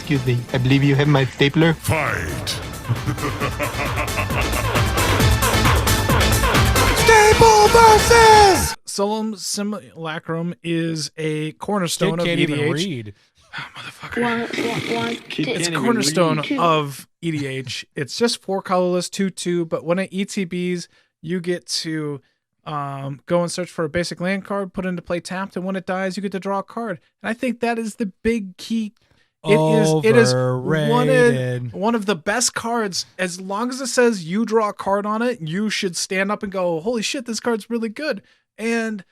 Excuse me, I believe you have my stapler. Fight! Staple versus Solemn Simulacrum is a cornerstone of Can't even EDH. read. Oh, motherfucker. It's a cornerstone of EDH. It's just 4 colorless, 2/2, but when it ETBs, you get to go and search for a basic land card, put into play tapped, and when it dies, you get to draw a card. And I think that is the big key. It is one of the best cards. As long as it says you draw a card on it, you should stand up and go, holy shit, this card's really good. And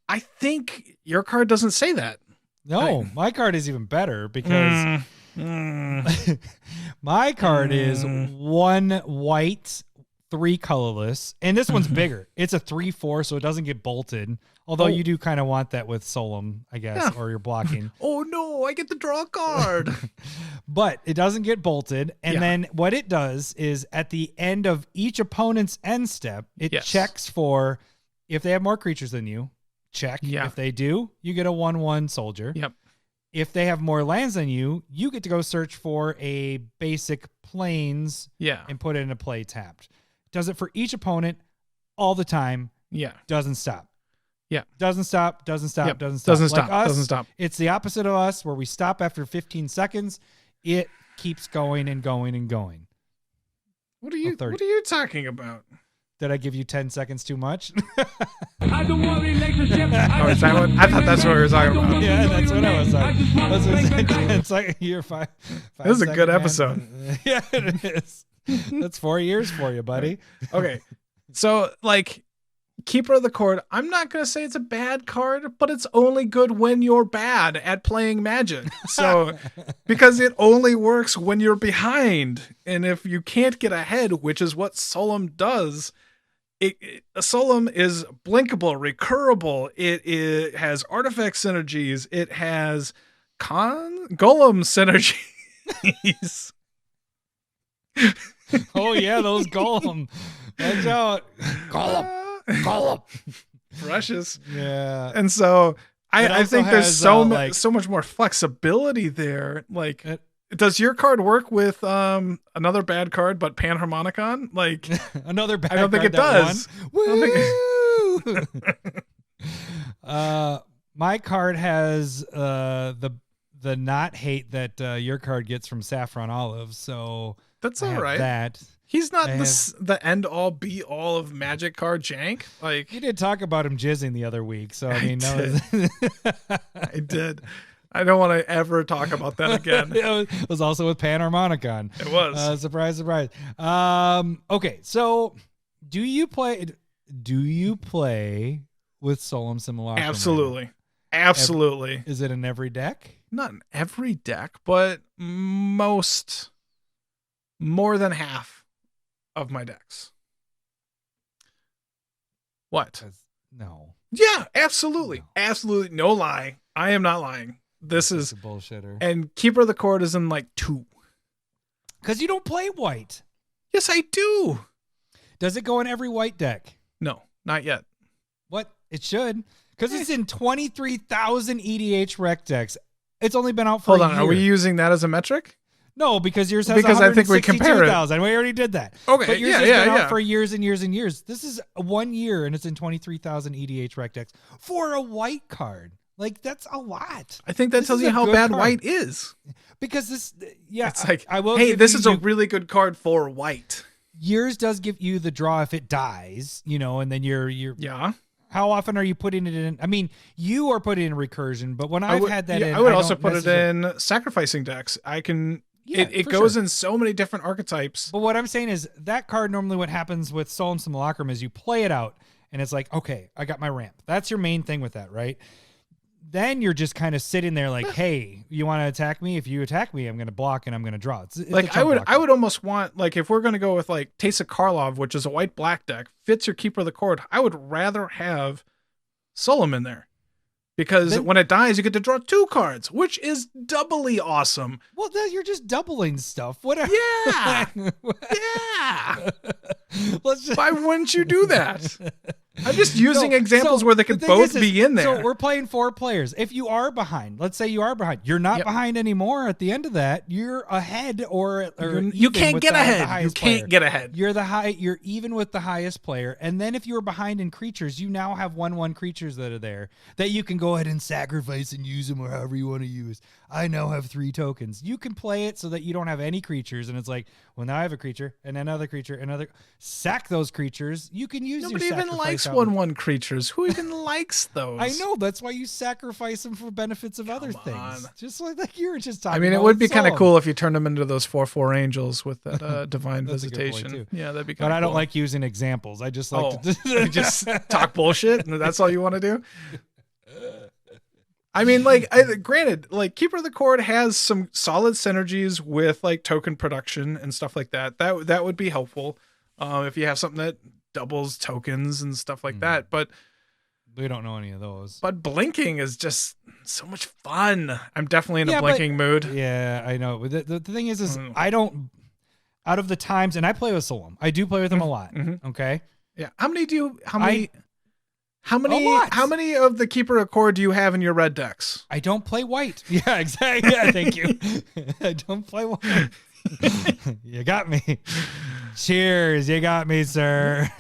I think your card doesn't say that. No, my card is even better because my card is 1 white, 3 colorless, and this one's bigger. It's a 3/4, so it doesn't get bolted. Although you do kind of want that with Solemn, I guess, or you're blocking. Oh no, I get to draw a card. But it doesn't get bolted. And then what it does is at the end of each opponent's end step, it checks for if they have more creatures than you. Check. Yeah. If they do, you get a 1/1 soldier. Yep. If they have more lands than you, you get to go search for a basic plains and put it into play tapped. Does it for each opponent all the time. Yeah. Doesn't stop. Yeah. Doesn't stop. Doesn't stop. Yep. Doesn't stop. Doesn't Like stop. us, Doesn't stop. It's the opposite of us where we stop after 15 seconds. It keeps going and going and going. What are you talking about? Did I give you 10 seconds too much? I don't want relationship. I thought that's what we were talking about. Yeah, that's what I was talking. It's like you're 5 This is a good man. episode. Yeah, it is. That's 4 years for you, buddy. Okay. So, like, Keeper of the Cord, I'm not going to say it's a bad card, but it's only good when you're bad at playing Magic. So, because it only works when you're behind. And if you can't get ahead, which is what Solemn does, Solemn is blinkable, recurable. It has artifact synergies. It has golem synergies. Oh, yeah, those golem. Watch out. Golem. Precious. Yeah. And so I think there's so much more flexibility there. Like, does your card work with another bad card but Panharmonicon? Like another bad I don't think it does. Woo! My card has the not hate that your card gets from Saffron Olive, so that's all right. That he's not the end all be all of Magic card jank. Like, you did talk about him jizzing the other week, so I mean, I did. I don't want to ever talk about that again. It was also with Panharmonicon. It was. Surprise, surprise. Okay, so do you play with Solemn Simulacrum? Absolutely. Absolutely. Is it in every deck? Not in every deck, but more than half of my decks. What? No. Yeah, absolutely. No. Absolutely. No lie. I am not lying. This is a bullshitter. And Keeper of the Cord is in like 2. Because you don't play white. Yes, I do. Does it go in every white deck? No, not yet. What? It should. Because it's in 23,000 EDH rec decks. It's only been out for a year. Are we using that as a metric? No, because yours has because I think we compare it. We already did that. Okay, but yours has been out for years and years and years. This is 1 year, and it's in 23,000 EDH rec decks for a white card. Like, that's a lot. I think that tells you how bad white is. Because this, it's like, this is a really good card for white. Yours does give you the draw if it dies, and then you're yeah. How often are you putting it in? I mean, you are putting in recursion, but when I've had that in, I would also put it in sacrificing decks. I can. Yeah, it goes in so many different archetypes. But what I'm saying is that card, normally what happens with Solemn Simulacrum is you play it out and it's like, okay, I got my ramp. That's your main thing with that, right? Then you're just kind of sitting there like, hey, you want to attack me? If you attack me, I'm going to block and I'm going to draw. It's like I would almost want, like, if we're going to go with like Taste of Karlov, which is a white black deck, fits your Keeper of the Cord, I would rather have Solemn in there. Because when it dies, you get to draw 2 cards, which is doubly awesome. Well, you're just doubling stuff. Whatever. Yeah. Yeah. Why wouldn't you do that? I'm just using examples where they could both be in there. So we're playing 4 players. If you are behind, let's say you are behind, you're not behind anymore. At the end of that, you're ahead, or you can't get ahead. You can't get ahead. You're even with the highest player. And then if you were behind in creatures, you now have 1/1 creatures that are there that you can go ahead and sacrifice and use them or however you want to use. I now have 3 tokens. You can play it so that you don't have any creatures, and it's like, well, now I have a creature and another creature, another. Sack those creatures. You can use. Nobody your even likes 1/1 creatures. Who even likes those? I know, that's why you sacrifice them for benefits of other things. Just like you were just talking. I mean, about it would be kind of Solemn. cool if you turned them into those 4/4 angels with that divine visitation. Yeah, that'd be kind of cool. But I don't like using examples. I just like to you just talk bullshit, and that's all you want to do. I mean, like, granted, like Keeper of the Cord has some solid synergies with like token production and stuff like that. That would be helpful if you have something that doubles tokens and stuff like that. But we don't know any of those. But blinking is just so much fun. I'm definitely in a blinking mood. Yeah, I know. The thing is I don't. Out of the times, and I play with Solemn. I do play with him a lot. Okay. Yeah. How many of the Keeper of Cord do you have in your red decks? I don't play white. Yeah, exactly. Yeah, thank you. I don't play white. You got me. Cheers. You got me, sir.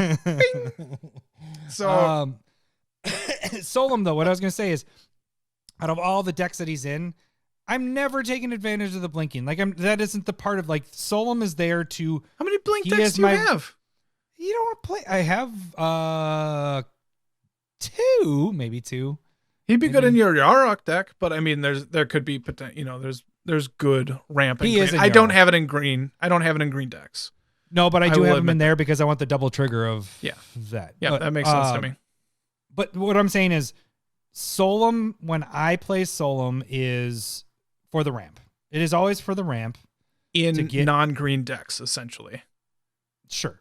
So, Solemn, though, what I was going to say is, out of all the decks that he's in, I'm never taking advantage of the blinking. Like, that isn't the part of, like, Solemn is there to. How many blink decks do you have? You don't play. I have 2, maybe 2. He'd be good in your Yarok deck, but I mean, there could be potential. There's good ramp. He is. I don't have it in green. I don't have it in green decks. No, but I do have him in there because I want the double trigger of that. Yeah, but, that makes sense to me. But what I'm saying is, Solemn, when I play Solemn, is for the ramp. It is always for the ramp. In non-green decks, essentially. Sure.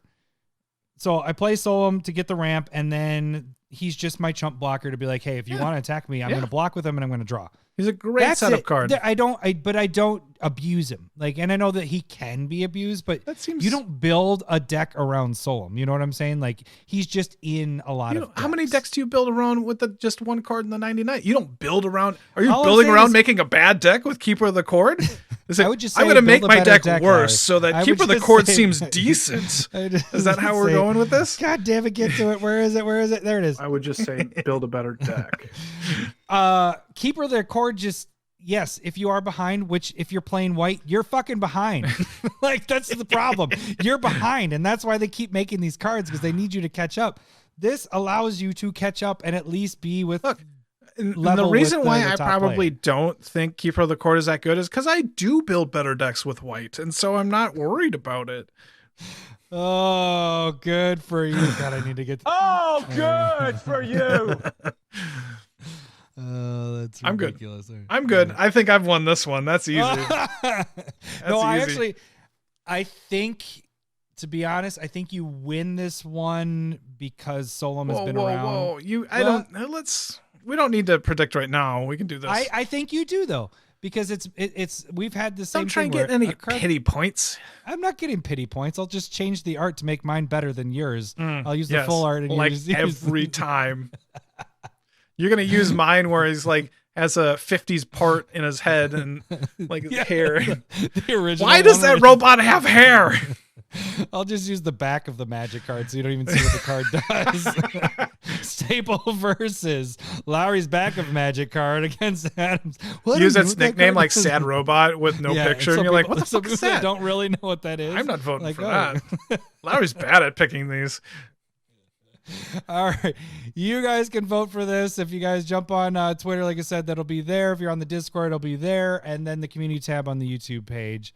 So I play Solemn to get the ramp, and then he's just my chump blocker to be like, hey, if you want to attack me, I'm going to block with him and I'm going to draw. He's a great setup card. But I don't abuse him. Like, and I know that he can be abused, but you don't build a deck around Solemn. You know what I'm saying? Like, he's just in a lot of decks. How many decks do you build around with just one card in the 99? You don't build around. Are you building around making a bad deck with Keeper of the Cord? I would just say I'm going to make my deck worse Larry. so that Keeper of the Cord seems decent. Is that how we're going with this? God damn it, get to it. Where is it? There it is. I would just say build a better deck. Keeper of the Cord just, yes, if you are behind, which if you're playing white, you're fucking behind. Like, that's the problem. You're behind, and that's why they keep making these cards, because they need you to catch up. This allows you to catch up and at least be with... Look, and the reason why I probably don't think Keeper of the Cord is that good is because I do build better decks with white, and so I'm not worried about it. Oh, good for you. God, I need to get... good for you. Oh, that's I'm ridiculous. good. I'm good. I think I've won this one. That's easy. I think, to be honest, I think you win this one because Solemn has been around. We don't need to predict right now. We can do this. I think you do, though, because we've had the same. Don't try and get any pity points. I'm not getting pity points. I'll just change the art to make mine better than yours. I'll use the full art, and like every time. You're gonna use mine where he's like has a 50s part in his head and like hair. The original. Why does that robot have hair? I'll just use the back of the magic card so you don't even see what the card does. Staple versus Lowery's back of magic card against Adams. Use its nickname like Sad Robot with no picture, and you're like, what the fuck is that? Don't really know what that is. I'm not voting for that. Lowry's bad at picking these. All right. You guys can vote for this. If you guys jump on Twitter, like I said, that'll be there. If you're on the Discord, it'll be there. And then the community tab on the YouTube page.